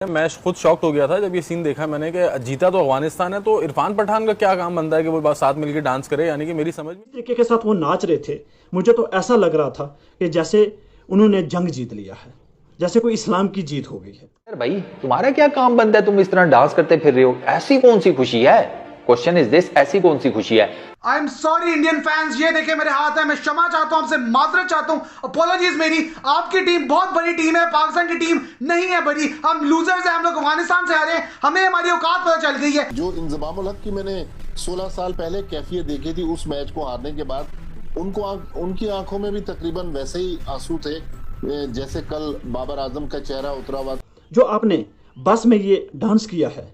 मैं खुद शॉक्ड हो गया था जब ये सीन देखा मैंने कि जीता तो अफगानिस्तान है, तो इरफान पठान का क्या काम बनता है कि वो बस साथ मिलकर डांस करे। यानी कि मेरी समझ में तरीके के साथ वो नाच रहे थे, मुझे तो ऐसा लग रहा था कि जैसे उन्होंने जंग जीत लिया है, जैसे कोई इस्लाम की जीत हो गई है। यार भाई, तुम्हारा क्या काम बनता है? तुम इस तरह डांस करते फिर रहे हो, ऐसी कौन सी खुशी है? क्वेश्चन इज दिस, ऐसी कौन सी खुशी है? I am sorry Indian fans, ये देखे मेरे हाथ है, मैं क्षमा चाहता हूं, आपसे माजरत चाहता हूं, अपोलॉजीज मेरी। आपकी टीम बहुत बड़ी टीम है, पाकिस्तान की टीम नहीं है बड़ी। हम लूजर्स हैं, हम लोग अफगानिस्तान से आ रहे हैं, हमें हमारी औकात पता चल गई है। जो इंजमाम उल हक की मैंने 16 साल पहले कैफियत देखी थी उस मैच को हारने के बाद, उनकी आंखों में भी तकरीबन वैसे ही आंसू थे जैसे कल बाबर आजम का चेहरा उतरा हुआ। जो आपने बस में ये डांस किया है,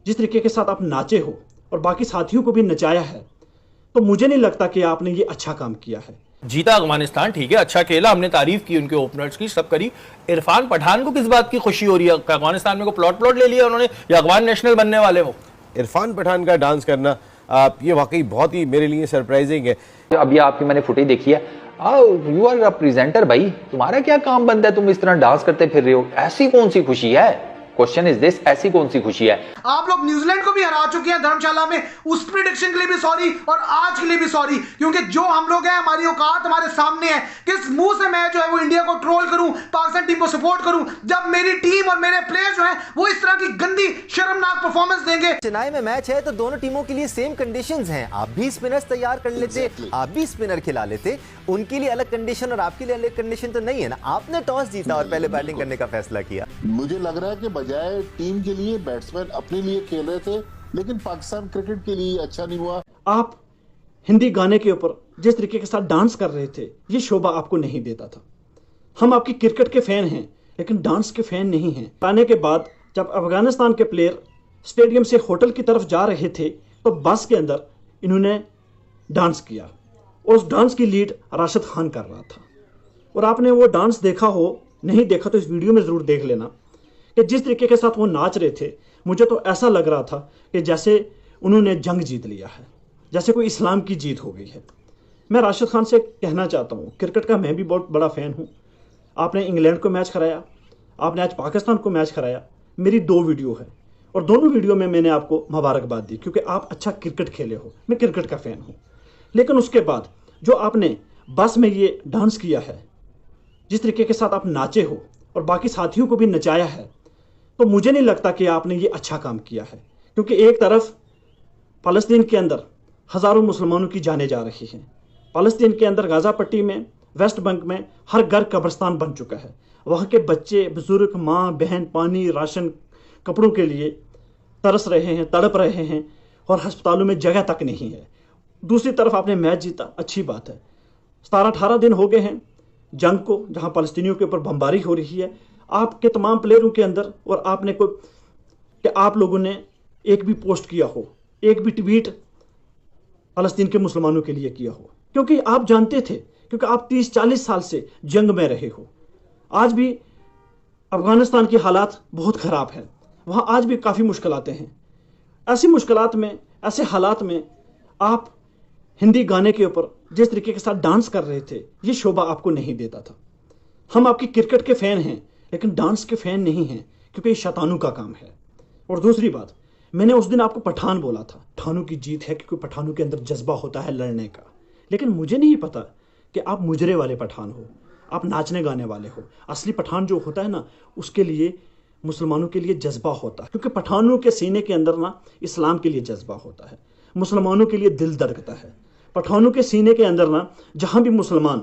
जिस तरीके के साथ आप नाचे हो और बाकी साथियों को भी नचाया है, तो मुझे नहीं लगता कि आपने ये अच्छा काम किया है। जीता अफगानिस्तान, ठीक है, अच्छा खेला, हमने तारीफ की उनके ओपनर्स की, सब करी। इरफान पठान को किस बात की खुशी हो रही है? अफगानिस्तान में को प्लॉट ले लिया उन्होंने, या अफगान नेशनल बनने वाले वो? इरफान पठान का डांस करना ये वाकई बहुत ही मेरे लिए सरप्राइजिंग है। अभी आपकी मैंने फुटेज देखी है। यू आर अ प्रेजेंटर भाई, तुम्हारा क्या काम बनता है? तुम इस तरह डांस करते फिर रहे हो, ऐसी कौन सी खुशी है? क्वेश्चन इज दिस, ऐसी कौन सी खुशी है? आप लोग न्यूजीलैंड को भी हरा चुके हैं धर्मशाला में, उस प्रिडिक्शन के लिए भी सॉरी और आज के लिए भी सॉरी, क्योंकि जो हम लोग हैं, हमारी औकात हमारे सामने है। किस मुंह से मैं जो है वो इंडिया को ट्रोल करूं, पाकिस्तान टीम को सपोर्ट करूं, जब मेरी टीम और मेरे प्लेयर जो हैं वो इस तरह की गंदी शर्मनाक परफॉर्मेंस देंगे। चेन्नई में मैच है तो दोनों टीमों के लिए सेम कंडीशंस हैं। आप भी स्पिनर्स तैयार कर लेते, आप भी स्पिनर खिला लेते, उनके लिए अलग कंडीशन और आपके लिए अलग कंडीशन तो नहीं है ना। आपने टॉस जीता और पहले बैटिंग करने का फैसला किया। मुझे लग रहा है कि बजाय टीम के लिए बैट्समैन अपने लिए खेल रहे थे, लेकिन पाकिस्तान क्रिकेट के लिए अच्छा नहीं हुआ। आप हिंदी गाने के ऊपर जिस तरीके के साथ डांस कर रहे थे, ये शोभा आपको नहीं देता था। हम आपकी क्रिकेट के फैन हैं, लेकिन डांस के फैन नहीं हैं। आने के बाद जब अफगानिस्तान के प्लेयर स्टेडियम से होटल की तरफ जा रहे थे, तो बस के अंदर इन्होंने डांस किया और उस डांस की लीड राशिद खान कर रहा था। और आपने वो डांस देखा हो, नहीं देखा तो इस वीडियो में ज़रूर देख लेना कि जिस तरीके के साथ वो नाच रहे थे, मुझे तो ऐसा लग रहा था कि जैसे उन्होंने जंग जीत लिया है, जैसे कोई इस्लाम की जीत हो गई है। मैं राशिद खान से कहना चाहता हूँ, क्रिकेट का मैं भी बहुत बड़ा फ़ैन हूँ। आपने इंग्लैंड को मैच कराया, आपने आज पाकिस्तान को मैच कराया। मेरी 2 वीडियो है और दोनों वीडियो में मैंने आपको मुबारकबाद दी, क्योंकि आप अच्छा क्रिकेट खेले हो, मैं क्रिकेट का फ़ैन हूँ। लेकिन उसके बाद जो आपने बस में ये डांस किया है, जिस तरीके के साथ आप नाचे हो और बाकी साथियों को भी नचाया है, तो मुझे नहीं लगता कि आपने ये अच्छा काम किया है। क्योंकि एक तरफ फ़लस्तीन के अंदर हज़ारों मुसलमानों की जानें जा रही हैं, फ़लस्तीन के अंदर गाज़ा पट्टी में, वेस्ट बैंक में हर घर कब्रिस्तान बन चुका है। वहाँ के बच्चे बुजुर्ग, माँ बहन पानी, राशन, कपड़ों के लिए तरस रहे हैं, तड़प रहे हैं, और अस्पतालों में जगह तक नहीं है। दूसरी तरफ आपने मैच जीता, अच्छी बात है। 17-18 दिन हो गए हैं जंग को, जहाँ फ़लस्तीनियों के ऊपर बमबारी हो रही है, आपके तमाम प्लेयरों के अंदर, और आपने कोई कि आप लोगों ने एक भी पोस्ट किया हो, एक भी ट्वीट फ़लस्तीन के मुसलमानों के लिए किया हो, क्योंकि आप जानते थे, क्योंकि आप 30-40 साल से जंग में रहे हो। आज भी अफ़गानिस्तान की हालात बहुत ख़राब हैं, वहाँ आज भी काफ़ी मुश्किलातें हैं। ऐसी मुश्किलात में, ऐसे हालात में आप हिंदी गाने के ऊपर जिस तरीके के साथ डांस कर रहे थे, ये शोभा आपको नहीं देता था। हम आपकी क्रिकेट के फ़ैन हैं, लेकिन डांस के फ़ैन नहीं हैं, क्योंकि ये शैतानों का काम है। और दूसरी बात, मैंने उस दिन आपको पठान बोला था, पठानों की जीत है, क्योंकि पठानों के अंदर जज्बा होता है लड़ने का। लेकिन मुझे नहीं पता कि आप मुजरे वाले पठान हो, आप नाचने गाने वाले हो। असली पठान जो होता है ना, उसके लिए, मुसलमानों के लिए जज्बा होता है, क्योंकि पठानों के सीने के अंदर ना इस्लाम के लिए जज्बा होता है, मुसलमानों के लिए दिल धड़कता है। पठानों के सीने के अंदर ना, जहाँ भी मुसलमान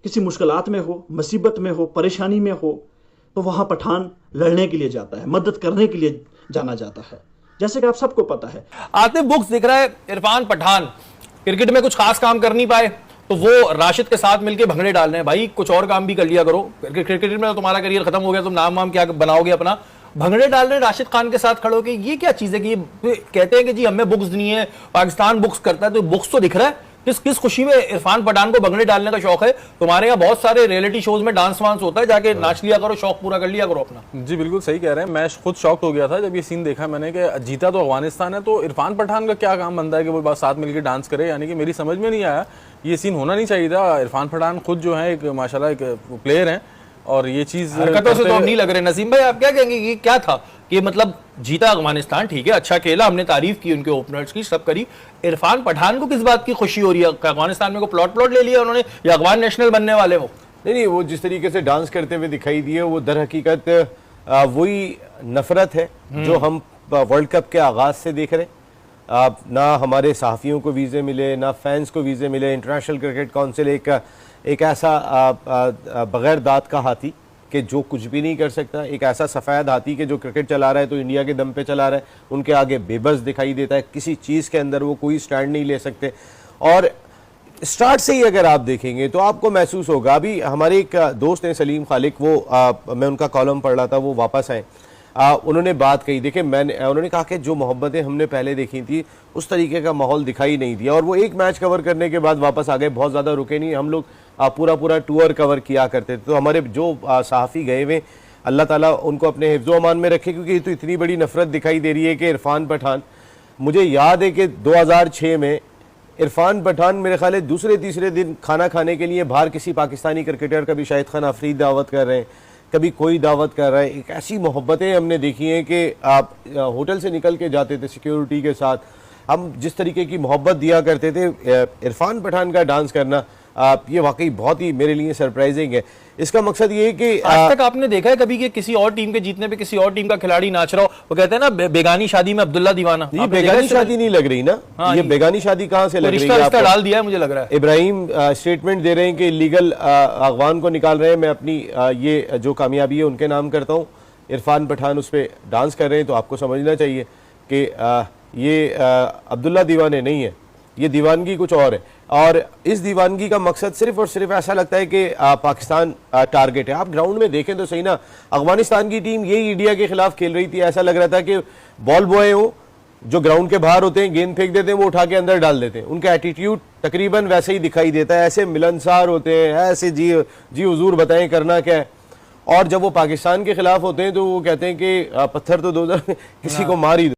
किसी मुश्किलात में हो, मुसीबत में हो, परेशानी में हो, तो वहाँ पठान लड़ने के लिए जाता है, मदद करने के लिए जाना जाता है, जैसे कि आप सबको पता है। आतिफ बुक्स दिख रहा है, इरफान पठान क्रिकेट में कुछ खास काम कर नहीं पाए, तो वो राशिद के साथ मिलकर भंगड़े डाल रहे हैं। भाई कुछ और काम भी कर लिया करो, क्रिकेट में तो तुम्हारा करियर खत्म हो गया, तुम नाम वाम क्या बनाओगे अपना? भंगड़े डाल रहे हैं राशिद खान के साथ खड़े होकर, ये क्या चीज है? कि ये कहते हैं कि जी हमें बुक्स नहीं है, पाकिस्तान बुक्स करता है, तो बुक्स तो दिख रहा है। किस खुशी में इरफान पठान को भंगड़े डालने का शौक है? तुम्हारे यहाँ बहुत सारे रियलिटी शोज में डांस वांस होता है, जाके नाच लिया करो, शौक पूरा कर लिया करो अपना। जी बिल्कुल सही कह रहे हैं। मैं खुद शॉक्ड हो गया था जब ये सीन देखा मैंने कि जीता तो अफगानिस्तान है, तो इरफान पठान का क्या काम बनता है कि वो बस साथ मिलकर डांस करे। यानी कि मेरी समझ में नहीं आया, ये सीन होना नहीं चाहिए था। इरफान पठान खुद जो है एक माशाल्लाह एक प्लेयर हैं, और ये चीज हरकतों से तो हम नहीं लग रहे। नसीम भाई आप क्या कहेंगे कि क्या था कि मतलब जीता अफगानिस्तान, ठीक है अच्छा खेला, हमने तारीफ की उनके ओपनर्स की, सब करी, इरफान पठान को किस बात की खुशी हो रही है? अफगानिस्तान में को प्लॉट ले लिया उन्होंने, या अफगान नेशनल बनने वाले वो? नहीं, वो जिस तरीके से डांस करते हुए दिखाई दिए वो दर हकीकत वही नफरत है जो हम वर्ल्ड कप के आगाज से देख रहे हैं। ना हमारे सहाफ़ियों को वीज़े मिले, ना फैंस को वीज़े मिले। इंटरनेशनल क्रिकेट काउंसिल एक ऐसा बगैर दांत का हाथी कि जो कुछ भी नहीं कर सकता, एक ऐसा सफ़ेद हाथी कि जो क्रिकेट चला रहा है तो इंडिया के दम पे चला रहा है, उनके आगे बेबस दिखाई देता है, किसी चीज़ के अंदर वो कोई स्टैंड नहीं ले सकते। और स्टार्ट से ही अगर आप देखेंगे तो आपको महसूस होगा, अभी हमारे एक दोस्त हैं सलीम खालिक, वो मैं उनका कॉलम पढ़ रहा था, वो वापस आए, उन्होंने बात कही, देखिए उन्होंने कहा कि जो मोहब्बतें हमने पहले देखी थी उस तरीके का माहौल दिखाई नहीं दिया, और वो एक मैच कवर करने के बाद वापस आ गए, बहुत ज़्यादा रुके नहीं। हम लोग पूरा टूर कवर किया करते थे, तो हमारे जो सहाफ़ी गए हुए, अल्लाह ताला उनको अपने हिफ्ज़ो अमान में रखे, क्योंकि तो इतनी बड़ी नफरत दिखाई दे रही है कि इरफान पठान, मुझे याद है कि 2006 में इरफान पठान मेरे ख्याल है दूसरे तीसरे दिन खाना खाने के लिए बाहर किसी पाकिस्तानी क्रिकेटर, कभी शाहिद खान अफरीदी दावत कर रहे हैं, कभी कोई दावत कर रहा है। एक ऐसी मोहब्बतें हमने देखी हैं कि आप होटल से निकल के जाते थे सिक्योरिटी के साथ, हम जिस तरीके की मोहब्बत दिया करते थे, इरफान पठान का डांस करना ये वाकई बहुत ही मेरे लिए सरप्राइजिंग है। इसका मकसद ये है कि आज तक आपने देखा है कभी कि किसी और टीम के जीतने पे किसी और टीम का खिलाड़ी नाच रहा हो? वो कहते हैं ना बेगानी शादी में अब्दुल्ला दीवाना। ये बेगानी शादी नहीं लग रही ना। हाँ, ये बेगानी शादी कहाँ से लग रही है? रिश्ता डाल दिया है मुझे लग रहा है। इब्राहिम स्टेटमेंट दे रहे हैं कि लीगल अगवान को निकाल रहे हैं। मैं अपनी ये जो कामयाबी है उनके नाम करता हूँ। इरफान पठान उस पर डांस कर रहे हैं, तो आपको समझना चाहिए कि ये अब्दुल्ला दीवाने नहीं है, ये दीवानगी कुछ और है। और इस दीवानगी का मकसद सिर्फ और सिर्फ ऐसा लगता है कि पाकिस्तान टारगेट है। आप ग्राउंड में देखें तो सही ना, अफगानिस्तान की टीम यही इंडिया के खिलाफ खेल रही थी, ऐसा लग रहा था कि बॉल बॉय हो जो ग्राउंड के बाहर होते हैं, गेंद फेंक देते हैं, वो उठा के अंदर डाल देते हैं। उनका एटीट्यूड तकरीबन वैसे ही दिखाई देता है, ऐसे मिलनसार होते हैं, ऐसे जी हुजूर बताएं करना क्या है। और जब वो पाकिस्तान के खिलाफ होते हैं तो वो कहते हैं कि पत्थर तो दो किसी को मार ही दो।